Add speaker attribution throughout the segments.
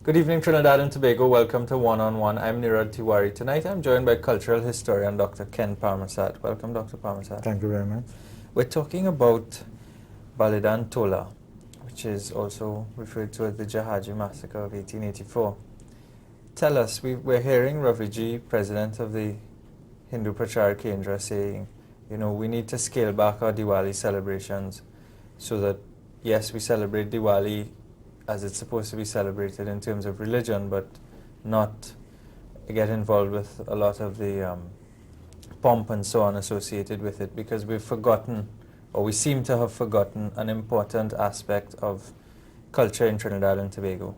Speaker 1: Good evening, Trinidad and Tobago. Welcome to One on One. I'm Nirad Tewarie. Tonight I'm joined by cultural historian Dr. Ken Parmasad. Welcome, Dr. Parmasad.
Speaker 2: Thank you very much.
Speaker 1: We're talking about Balidan Tola, which is also referred to as the Jahaji Massacre of 1884. Tell us, we're hearing Raviji, president of the Hindu Prachar Kendra, saying, we need to scale back our Diwali celebrations so that, yes, we celebrate Diwali as it's supposed to be celebrated in terms of religion, but not get involved with a lot of the pomp and so on associated with it, because we've forgotten, or we seem to have forgotten, an important aspect of culture in Trinidad and Tobago.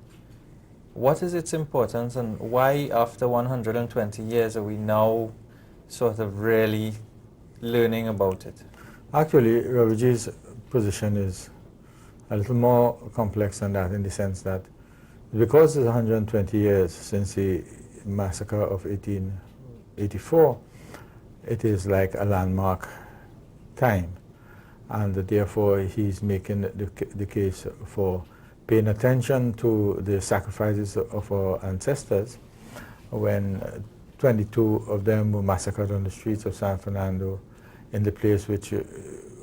Speaker 1: What is its importance, and why after 120 years are we now sort of really learning about it?
Speaker 2: Actually, Raviji's position is a little more complex than that, in the sense that because it's 120 years since the massacre of 1884, it is like a landmark time, and therefore he's making the case for paying attention to the sacrifices of our ancestors when 22 of them were massacred on the streets of San Fernando in the place which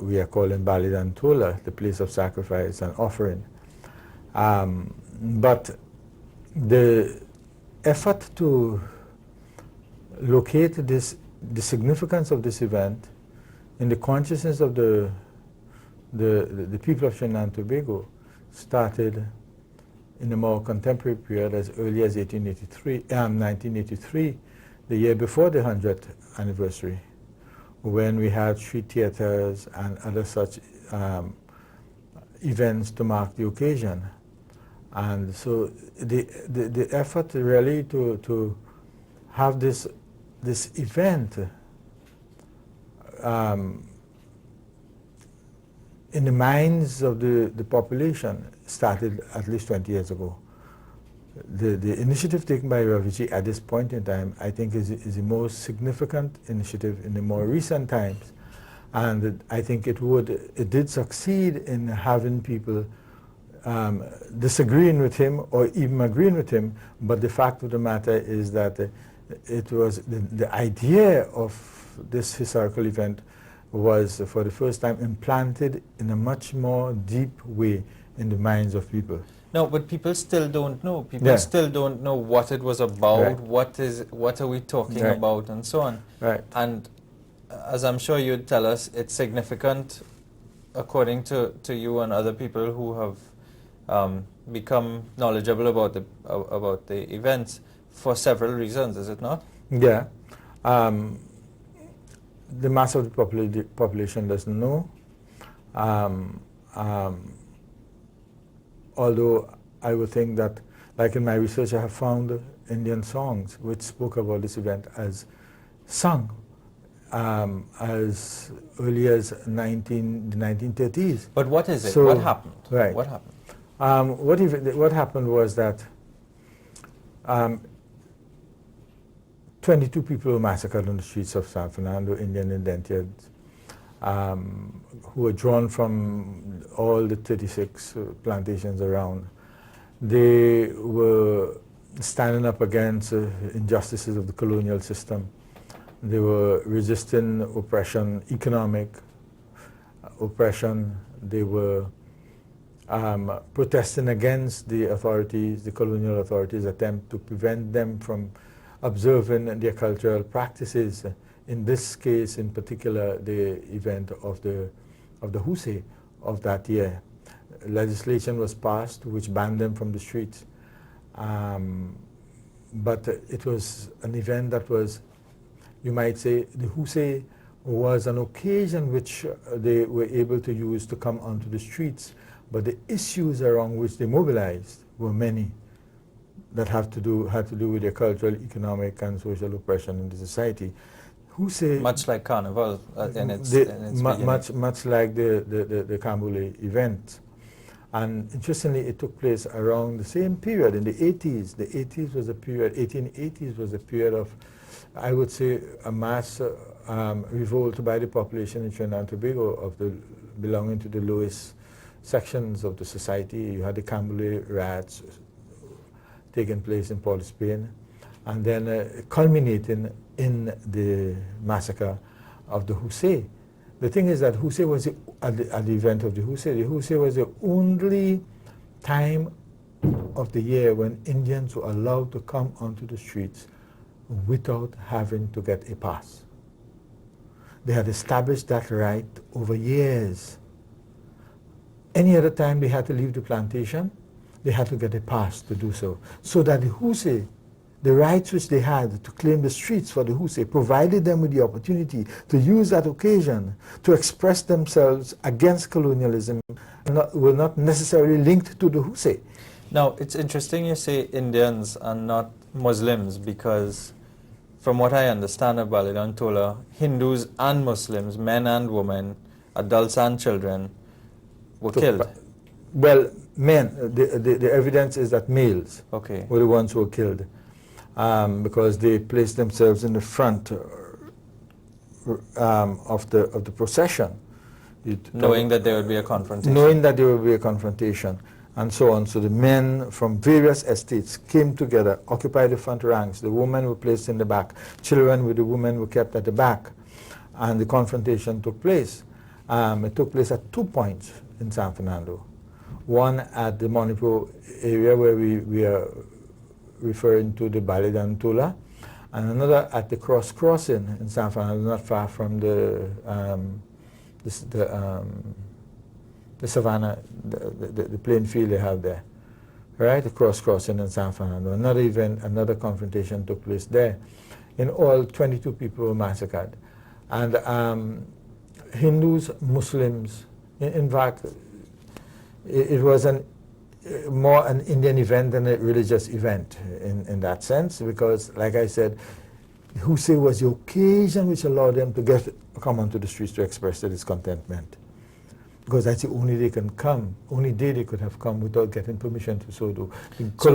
Speaker 2: we are calling Balidan Tola, the place of sacrifice and offering. But the effort to locate the significance of this event in the consciousness of the people of Trinidad and Tobago started in a more contemporary period as early as 1983, the year before the 100th anniversary, when we had street theaters and other such events to mark the occasion. And so the effort really to have this event in the minds of the population started at least 20 years ago. The initiative taken by Raviji at this point in time, I think, is the most significant initiative in the more recent times, and I think it did succeed in having people disagreeing with him or even agreeing with him. But the fact of the matter is that it was the idea of this historical event was for the first time implanted in a much more deep way in the minds of people.
Speaker 1: No, but people still don't know. People still don't know what it was about, what are we talking about, and so on.
Speaker 2: Right.
Speaker 1: And as I'm sure you'd tell us, it's significant, according to you and other people who have become knowledgeable about the events, for several reasons, is it not?
Speaker 2: Yeah. The mass of the population doesn't know. Although I would think that, like in my research, I have found Indian songs which spoke about this event as sung as early as the 1930s.
Speaker 1: But what is it?
Speaker 2: So,
Speaker 1: what happened?
Speaker 2: Right.
Speaker 1: What happened?
Speaker 2: What happened was that 22 people were massacred on the streets of San Fernando, Indian indentures, who were drawn from all the 36 plantations around. They were standing up against injustices of the colonial system. They were resisting oppression, economic oppression. They were protesting against the authorities, the colonial authorities' attempt to prevent them from observing their cultural practices. In this case, in particular, the event of the Hosay of that year. Legislation was passed which banned them from the streets. But it was an event that was, you might say, the Hosay was an occasion which they were able to use to come onto the streets. But the issues around which they mobilized were many that had to do with their cultural, economic, and social oppression in the society. Hosay,
Speaker 1: much like Carnival in its
Speaker 2: much like the Cambule event. And interestingly, it took place around the same period, in the 80s. The 80s was a period, 1880s was a period of, I would say, a mass revolt by the population in Trinidad and Tobago belonging to the lowest sections of the society. You had the Cambule riots, taking place in Port of Spain, and then culminating in the massacre of the Hosay. The thing is that Hosay was at the event of the Hosay was the only time of the year when Indians were allowed to come onto the streets without having to get a pass. They had established that right over years. Any other time they had to leave the plantation, they had to get a pass to do so. So that the Hosay, the rights which they had to claim the streets for the Hosay, provided them with the opportunity to use that occasion to express themselves against colonialism, were not necessarily linked to the Hosay.
Speaker 1: Now, it's interesting you say Indians and not Muslims, because from what I understand of Balidan Tola, Hindus and Muslims, men and women, adults and children, were killed.
Speaker 2: Well, men, the evidence is that males were the ones who were killed, because they placed themselves in the front of the procession.
Speaker 1: Knowing that there would be a confrontation.
Speaker 2: Knowing that there would be a confrontation, and so on. So the men from various estates came together, occupied the front ranks. The women were placed in the back. Children with the women were kept at the back. And the confrontation took place. It took place at 2 points in San Fernando. One at the Monipo area where we are referring to the Balidan Tola, and another at the crossing in San Fernando, not far from the savannah, the plain field they have there, right? The crossing in San Fernando. Another confrontation took place there. In all, 22 people were massacred. And Hindus, Muslims, in fact, it was more an Indian event than a religious event in that sense, because, like I said, Hosay was the occasion which allowed them to come onto the streets to express their discontentment. Because that's the only day they could have come without getting permission to so do.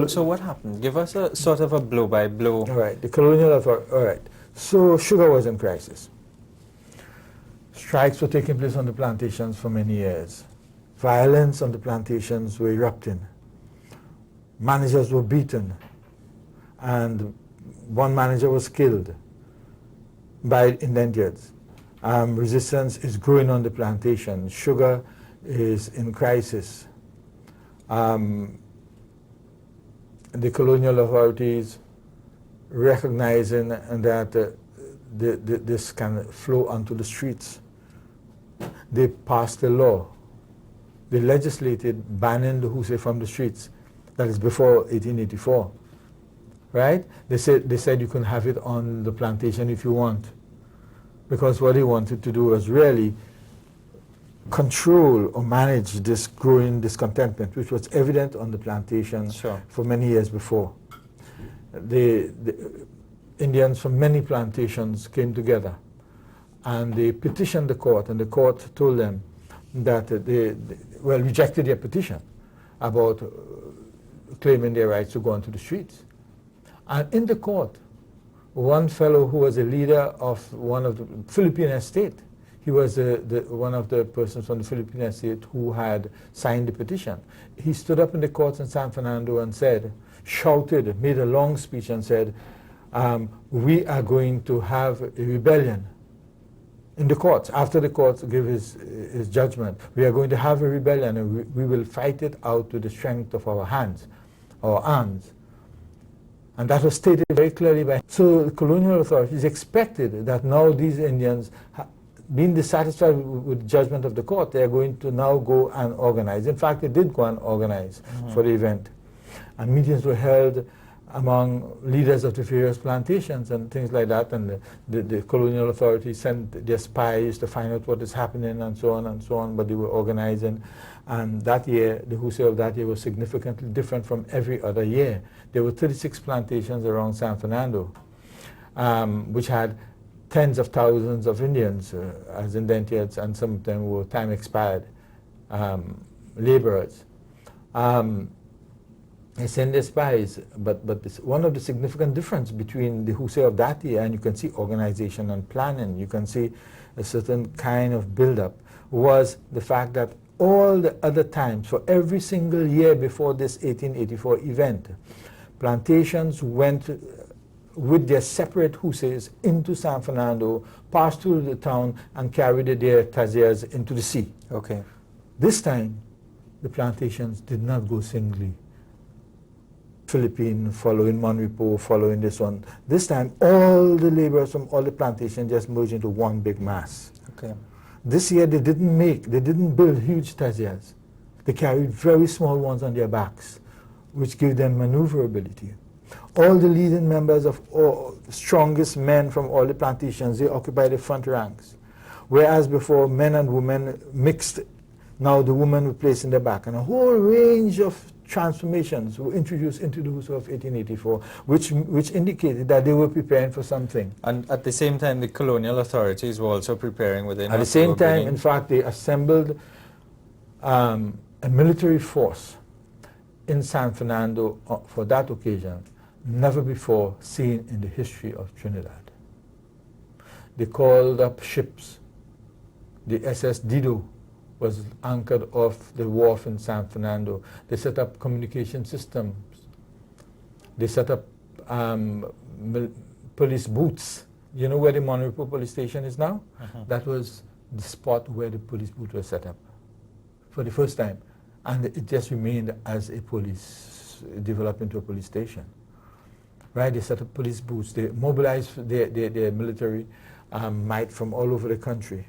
Speaker 1: So what happened? Give us a sort of a blow-by-blow.
Speaker 2: All right, the colonial authority, all right. So sugar was in crisis. Strikes were taking place on the plantations for many years. Violence on the plantations were erupting. Managers were beaten. And one manager was killed by Indians. Resistance is growing on the plantation. Sugar is in crisis. The colonial authorities, recognizing that this can flow onto the streets, they passed a law. They legislated banning the Hosay from the streets. That is before 1884, right? They said you can have it on the plantation if you want, because what they wanted to do was really control or manage this growing discontentment, which was evident on the plantation for many years before. The Indians from many plantations came together, and they petitioned the court, and the court told them that they rejected their petition about claiming their rights to go onto the streets. And in the court, one fellow who was a leader of one of the Philippine estate, he was one of the persons from the Philippine estate who had signed the petition. He stood up in the courts in San Fernando and shouted, made a long speech and said, we are going to have a rebellion in the courts. After the courts give his judgment, we are going to have a rebellion, and we will fight it out to the strength of our arms. And that was stated very clearly by. So the colonial authorities expected that now these Indians, being dissatisfied with the judgment of the court, they are going to now go and organize. In fact, they did go and organize for the event. And meetings were held among leaders of the various plantations and things like that, and the colonial authorities sent their spies to find out what is happening and so on, but they were organizing. And that year, the Hosay of that year was significantly different from every other year. There were 36 plantations around San Fernando, which had tens of thousands of Indians as indentures, and some of them were time expired laborers. They send their spies, but one of the significant difference between the Hosay of that year, and you can see organization and planning, you can see a certain kind of build-up, was the fact that all the other times, for every single year before this 1884 event, Plantations went with their separate Husays into San Fernando, passed through the town, and carried their tazias into the sea.
Speaker 1: Okay.
Speaker 2: This time, the plantations did not go singly. Philippine, following Monrepo, following this one. This time, all the laborers from all the plantations just merged into one big mass.
Speaker 1: Okay.
Speaker 2: This year, they didn't build huge tazias. They carried very small ones on their backs, which gave them maneuverability. All the leading members of strongest men from all the plantations, they occupied the front ranks. Whereas before, men and women mixed, now the women were placed in the back. And a whole range of transformations were introduced into the Husay of 1884, which indicated that they were preparing for something.
Speaker 1: And at the same time, the colonial authorities were also preparing within.
Speaker 2: At the same time, in fact, they assembled a military force in San Fernando for that occasion, never before seen in the history of Trinidad. They called up ships. The SS Dido was anchored off the wharf in San Fernando. They set up communication systems. They set up police booths. You know where the Monrepo police station is now? That was the spot where the police booth was set up for the first time. And it just remained as a police, developed into a police station. Right, they set up police booths. They mobilized their military might from all over the country,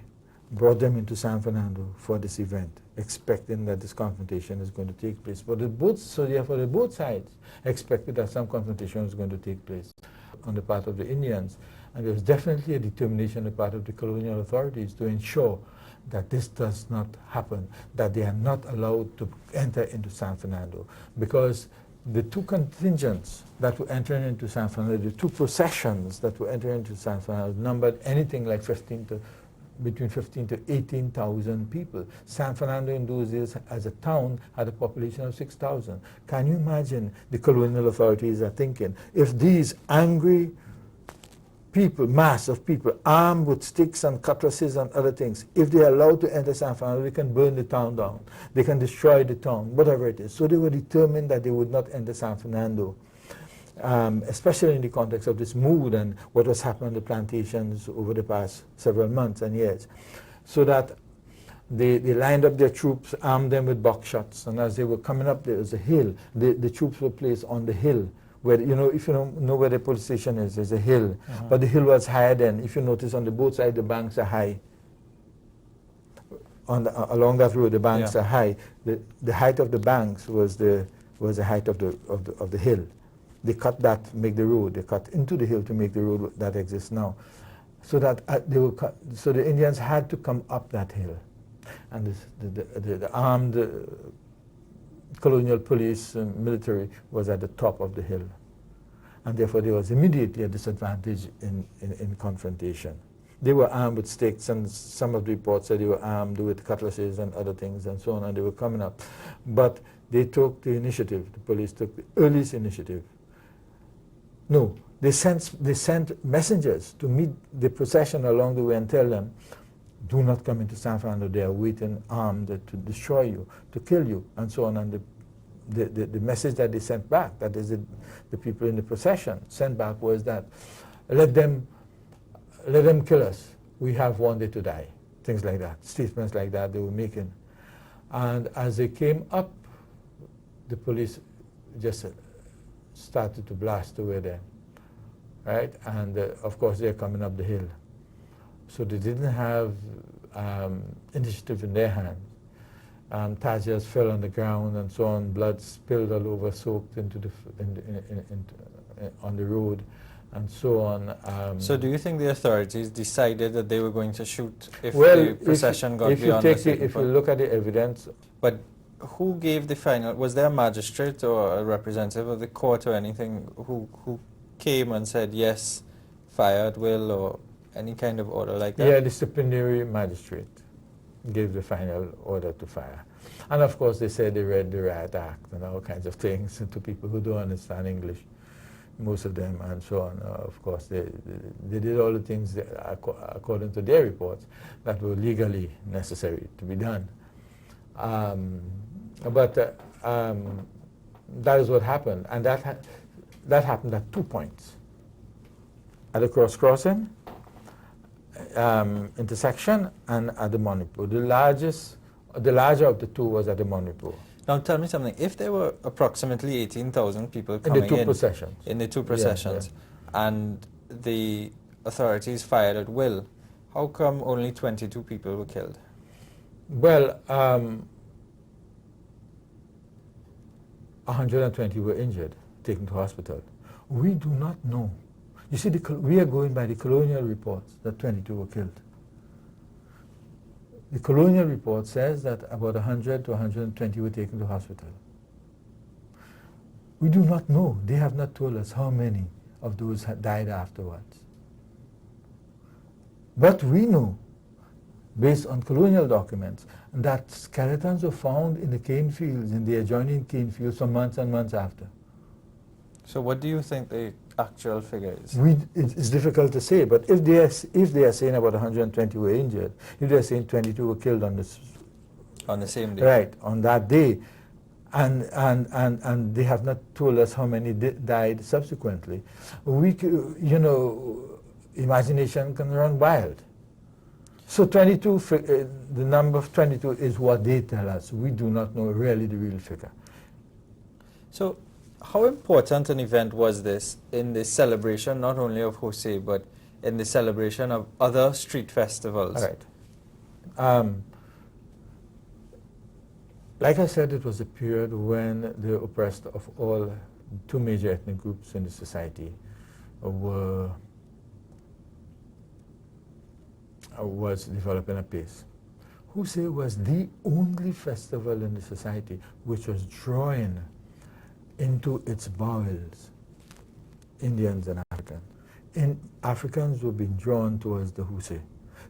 Speaker 2: brought them into San Fernando for this event, expecting that this confrontation is going to take place. But therefore the both sides expected that some confrontation was going to take place on the part of the Indians. And there was definitely a determination on the part of the colonial authorities to ensure that this does not happen, that they are not allowed to enter into San Fernando. Because the two contingents that were entering into San Fernando, the two processions that were entering into San Fernando, numbered anything like between 15 to 18,000 people. San Fernando in those days as a town had a population of 6,000. Can you imagine the colonial authorities are thinking, if these angry people, mass of people, armed with sticks and cutlasses and other things, if they are allowed to enter San Fernando, they can burn the town down. They can destroy the town, whatever it is. So they were determined that they would not enter San Fernando, especially in the context of this mood and what was happening on the plantations over the past several months and years. So that they lined up their troops, armed them with buckshots, and as they were coming up, there was a hill. The troops were placed on the hill, where, you know, if you know where the police station is, there's a hill. But the hill was higher then. If you notice, on the both sides, the banks are high. Along that road, the banks are high. The height of the banks was the height of the hill. They cut that, make the road. They cut into the hill to make the road that exists now. So that so the Indians had to come up that hill, and the armed colonial police and military was at the top of the hill, and therefore there was immediately a disadvantage in confrontation. They were armed with sticks, and some of the reports said they were armed with cutlasses and other things and so on, and they were coming up. But they took the initiative. The police took the earliest initiative. No, they sent messengers to meet the procession along the way and tell them, do not come into San Fernando. They are waiting armed to destroy you, to kill you, and so on. And the message that they sent back, that is the people in the procession sent back, was that let them kill us. We have one day to die. Things like that, statements like that they were making. And as they came up, the police just started to blast away them, right? And of course they're coming up the hill. So they didn't have initiative in their hands. Tazias fell on the ground and so on, blood spilled all over, soaked into on the road and so on.
Speaker 1: So do you think the authorities decided that they were going to shoot if the procession got beyond the certain point?
Speaker 2: If you look at the evidence.
Speaker 1: But who gave the final? Was there a magistrate or a representative of the court or anything who came and said, yes, fire at will, or any kind of order like that?
Speaker 2: Yeah, the disciplinary magistrate gave the final order to fire. And of course they said they read the Riot Act and all kinds of things to people who don't understand English, most of them, and so on. Of course they did all the things that, according to their reports, that were legally necessary to be done. But that is what happened, and that happened at 2 points. At the crossing, intersection, and at the Manipur. The larger of the two was at the Manipur.
Speaker 1: Now tell me something. If there were approximately 18,000 people coming
Speaker 2: in the two processions,
Speaker 1: and the authorities fired at will, how come only 22 people were killed?
Speaker 2: Well, 120 were injured, taken to hospital. We do not know. You see, we are going by the colonial reports that 22 were killed. The colonial report says that about 100 to 120 were taken to hospital. We do not know. They have not told us how many of those had died afterwards. But we know, based on colonial documents, that skeletons were found in the cane fields, in the adjoining cane fields, for months and months after.
Speaker 1: So what do you think the actual figure is?
Speaker 2: It's difficult to say, but if they are saying about 120 were injured, if they are saying 22 were killed on
Speaker 1: the same day,
Speaker 2: right, on that day, and they have not told us how many died subsequently, imagination can run wild. So 22, the number of 22 is what they tell us. We do not know really the real figure.
Speaker 1: So how important an event was this in the celebration, not only of Hosay, but in the celebration of other street festivals?
Speaker 2: All right. Like I said, it was a period when the oppressed of all two major ethnic groups in the society was developing apace. Hosay was the only festival in the society which was drawing into its bowels Indians and Africans. Africans were being drawn towards the Hosay.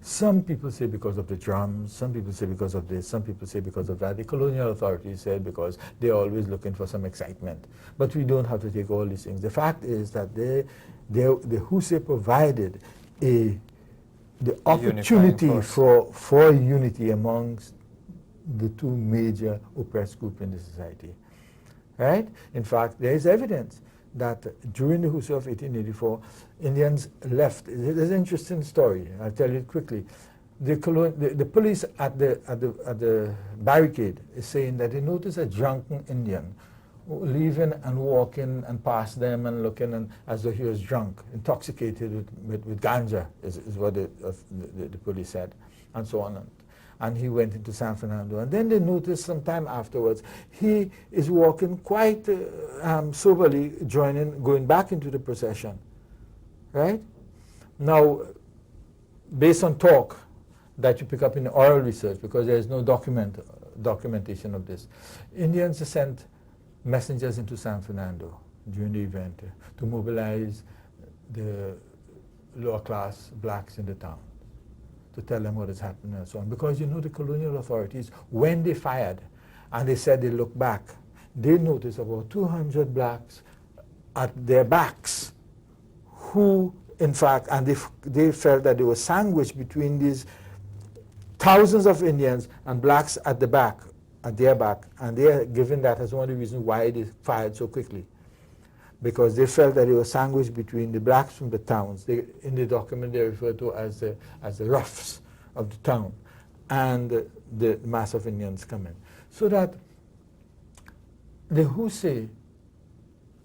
Speaker 2: Some people say because of the drums, some people say because of this, some people say because of that. The colonial authorities said because they're always looking for some excitement. But we don't have to take all these things. The fact is that the Hosay provided the opportunity for unity amongst the two major oppressed groups in the society. Right? In fact, there is evidence that during the Hosay of 1884, Indians left. It's an interesting story. I'll tell you quickly. The police at the barricade is saying that they noticed a drunken Indian leaving and walking and past them and looking and as though he was drunk, intoxicated with ganja, is what the police said, and so on. And he went into San Fernando. And then they noticed some time afterwards, he is walking quite soberly, going back into the procession, right? Now, based on talk that you pick up in oral research, because there is no documentation of this, Indians sent messengers into San Fernando during the event to mobilize the lower class blacks in the town, to tell them what is happening and so on. Because the colonial authorities, when they fired and they said they looked back, they noticed about 200 blacks at their backs who, in fact, and they felt that they were sandwiched between these thousands of Indians and blacks at the back, at their back, and they are given that as one of the reasons why they fired so quickly. Because they felt that they were sandwiched between the blacks from the towns. In the document they refer to as the roughs of the town, and the mass of Indians coming. So that the Hosay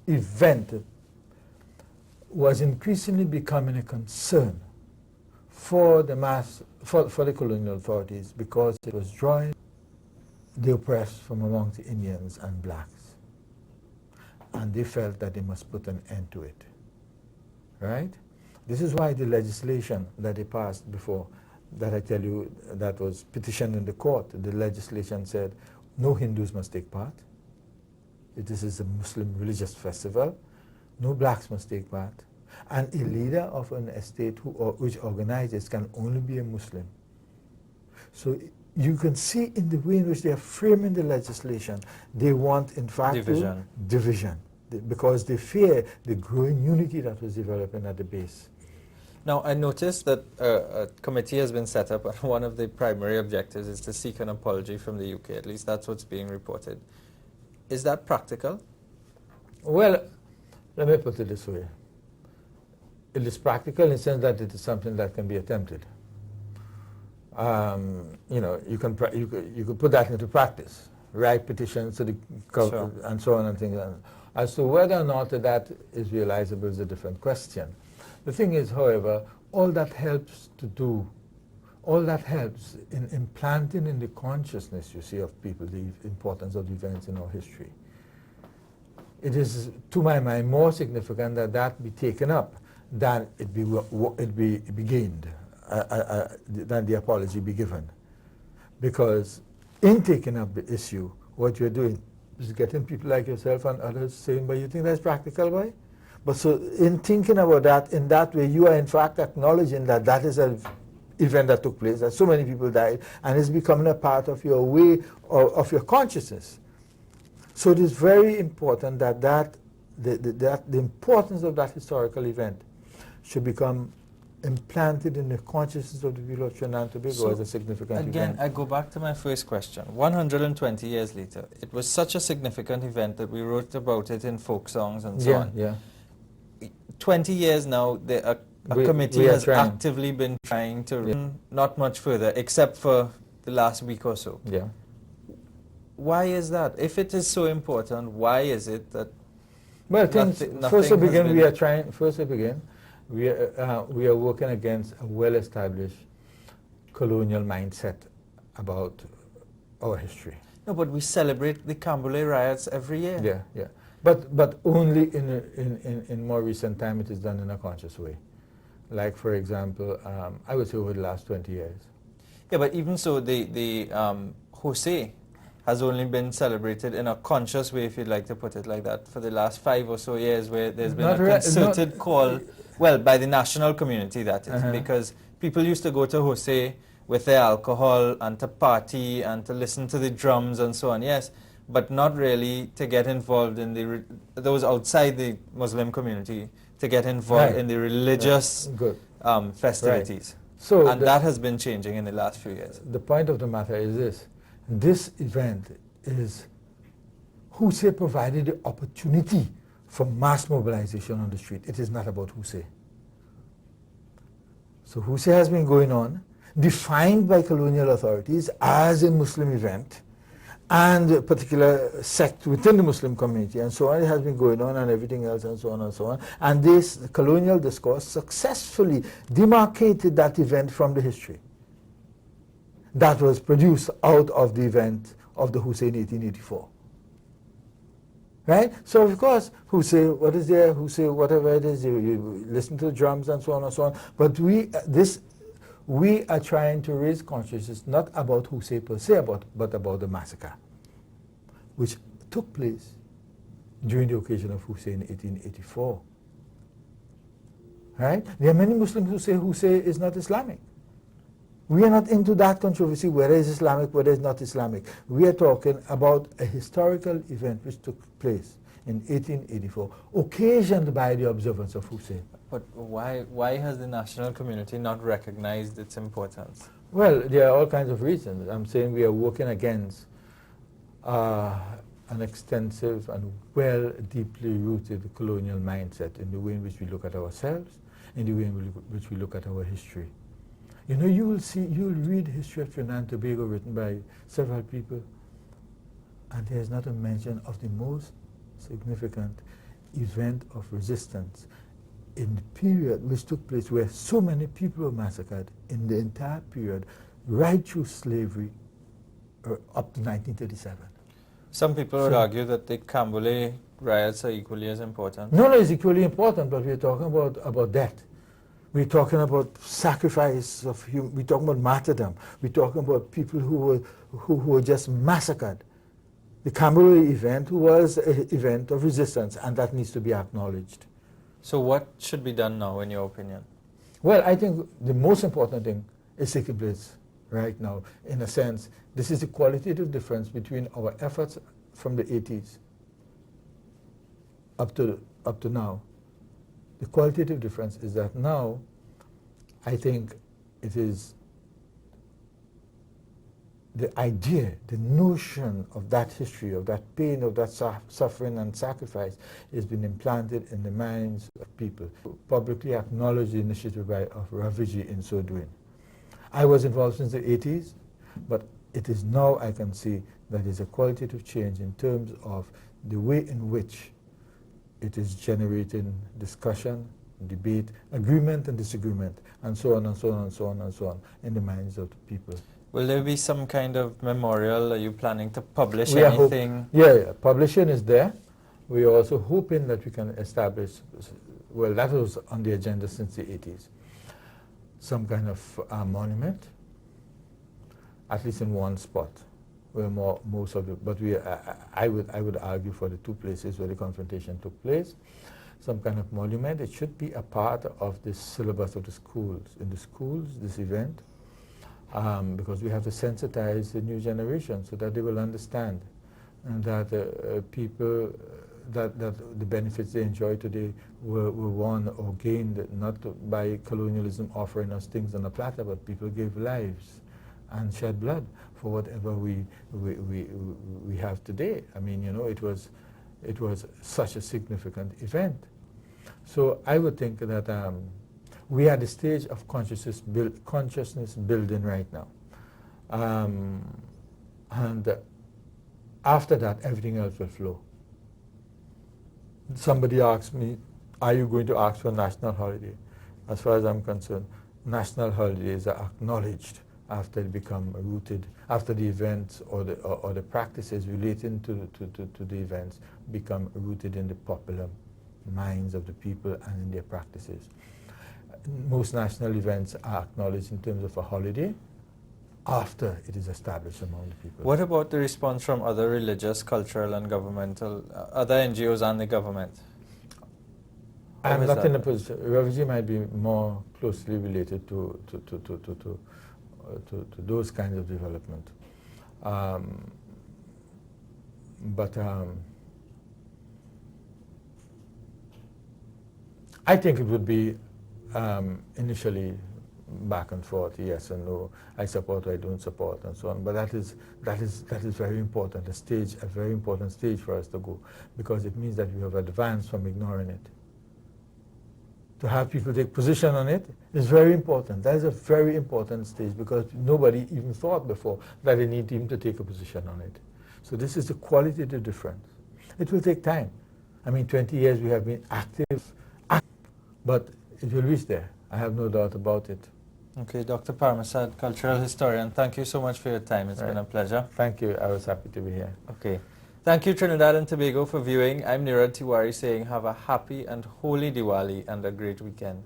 Speaker 2: event was increasingly becoming a concern for the for the colonial authorities, because it was drawing the oppressed from among the Indians and blacks. And they felt that they must put an end to it, right? This is why the legislation that they passed before, that I tell you, that was petitioned in the court, the legislation said no Hindus must take part. This is a Muslim religious festival. No blacks must take part. And a leader of an estate which organizes can only be a Muslim. So you can see in the way in which they are framing the legislation, they want, in fact, division, because they fear the growing unity that was developing at the base.
Speaker 1: Now, I noticed that a committee has been set up, and one of the primary objectives is to seek an apology from the UK. At least that's what's being reported. Is that practical?
Speaker 2: Well, Let me put it this way. It is practical in the sense that it is something that can be attempted. You know, you could put that into practice, write petitions to the
Speaker 1: Sure.
Speaker 2: and so on and things like that. As to whether or not that is realizable is a different question. The thing is, however, all that helps in implanting in the consciousness, you see, of people the importance of the events in our history. It is, to my mind, more significant that that be taken up than it be gained, than the apology be given. Because in taking up the issue, what you're doing is getting people like yourself and others saying, but you think that's practical, boy? But so in thinking about that, in that way, you are in fact acknowledging that that is an event that took place, that so many people died, and it's becoming a part of your way, of your consciousness. So it is very important that the importance of that historical event should become implanted in the consciousness of the people of Trinidad and Tobago as a significant event.
Speaker 1: Again, I go back to my first question. 120 years later, it was such a significant event that we wrote about it in folk songs and so on.
Speaker 2: Yeah.
Speaker 1: 20 years now, a committee has actively been trying to run not much further, except for the last week or so.
Speaker 2: Yeah.
Speaker 1: Why is that? If it is so important, why is it that?
Speaker 2: Well, first to begin, we are working against a well-established colonial mindset about our history.
Speaker 1: No, but we celebrate the Cambule riots every year.
Speaker 2: Yeah. But only in more recent time it is done in a conscious way. Like, for example, I would say over the last 20 years.
Speaker 1: Yeah, but even so, the Hosay has only been celebrated in a conscious way, if you'd like to put it like that, for the last 5 or so years, where there's been a concerted call, well, by the national community, that is, because people used to go to Hosay with their alcohol and to party and to listen to the drums and so on, yes, but not really to get involved in those outside the Muslim community, to get involved in the religious festivities.
Speaker 2: Right. So
Speaker 1: and that has been changing in the last few years.
Speaker 2: The point of the matter is this. This event is Hosay provided the opportunity for mass mobilization on the street. It is not about Hosay. So Hosay has been going on, defined by colonial authorities as a Muslim event, and a particular sect within the Muslim community, and so on. It has been going on, and everything else, and so on and so on. And this colonial discourse successfully demarcated that event from the history that was produced out of the event of the Hosay in 1884. Right? So of course, Hosay, what is there? Hosay, whatever it is, you listen to the drums and so on and so on. But we are trying to raise consciousness not about Hosay per se, but about the massacre, which took place during the occasion of Hosay in 1884. Right? There are many Muslims who say Hosay is not Islamic. We are not into that controversy, whether it's Islamic, whether it's not Islamic. We are talking about a historical event which took place in 1884, occasioned by the observance of Hosay.
Speaker 1: But why has the national community not recognized its importance?
Speaker 2: Well, there are all kinds of reasons. I'm saying we are working against an extensive and well, deeply rooted colonial mindset in the way in which we look at ourselves, in the way in which we look at our history. You know, you'll read history of Trinidad and Tobago written by several people, and there's not a mention of the most significant event of resistance in the period which took place, where so many people were massacred in the entire period, right through slavery up to 1937.
Speaker 1: Some people would argue that the Cambule riots are equally as important.
Speaker 2: No, it's equally important, but we're talking about death. We're talking about sacrifice of we're talking about martyrdom. We're talking about people who were just massacred. The Cambule event was an event of resistance, and that needs to be acknowledged.
Speaker 1: So what should be done now, in your opinion?
Speaker 2: Well, I think the most important thing is taking place right now. In a sense, this is the qualitative difference between our efforts from the 80s up to now. The qualitative difference is that now, I think it is the idea, the notion of that history, of that pain, of that suffering and sacrifice has been implanted in the minds of people. Publicly acknowledge the initiative of Raviji in so doing. I was involved since the 80s, but it is now I can see that there's a qualitative change in terms of the way in which it is generating discussion, debate, agreement and disagreement, and so on and so on and so on and so on in the minds of the people.
Speaker 1: Will there be some kind of memorial? Are you planning to publish anything?
Speaker 2: Yeah, publishing is there. We are also hoping that we can establish, well, that was on the agenda since the 80s, some kind of monument, at least in one spot, where most of the, but I would argue for the two places where the confrontation took place, some kind of monument. It should be a part of the syllabus of the schools. In the schools, this event, because we have to sensitize the new generation so that they will understand and that people, that the benefits they enjoy today were won or gained not by colonialism offering us things on a platter, but people gave lives and shed blood for whatever we have today. I mean, you know, it was such a significant event. So I would think that we are at the stage of consciousness building right now. And after that, everything else will flow. Somebody asked me, are you going to ask for a national holiday? As far as I'm concerned, national holidays are acknowledged after they become rooted, after the events or the practices relating to the events become rooted in the popular minds of the people and in their practices. Most national events are acknowledged in terms of a holiday after it is established among the people.
Speaker 1: What about the response from other religious, cultural and governmental, other NGOs and the government?
Speaker 2: I'm not in a position. Raviji might be more closely related to those kinds of development. I think it would be initially back and forth, yes and no, I support or I don't support and so on. But that is very important, a very important stage for us to go, because it means that we have advanced from ignoring it. To have people take position on it is very important. That is a very important stage, because nobody even thought before that they need even to take a position on it. So this is the qualitative difference. It will take time. I mean, 20 years we have been active, but it will reach there. I have no doubt about it.
Speaker 1: Okay, Dr. Parmasad, cultural historian, thank you so much for your time. It's been a pleasure.
Speaker 2: Thank you. I was happy to be here.
Speaker 1: Okay. Thank you, Trinidad and Tobago, for viewing. I'm Nirad Tewarie saying have a happy and holy Diwali and a great weekend.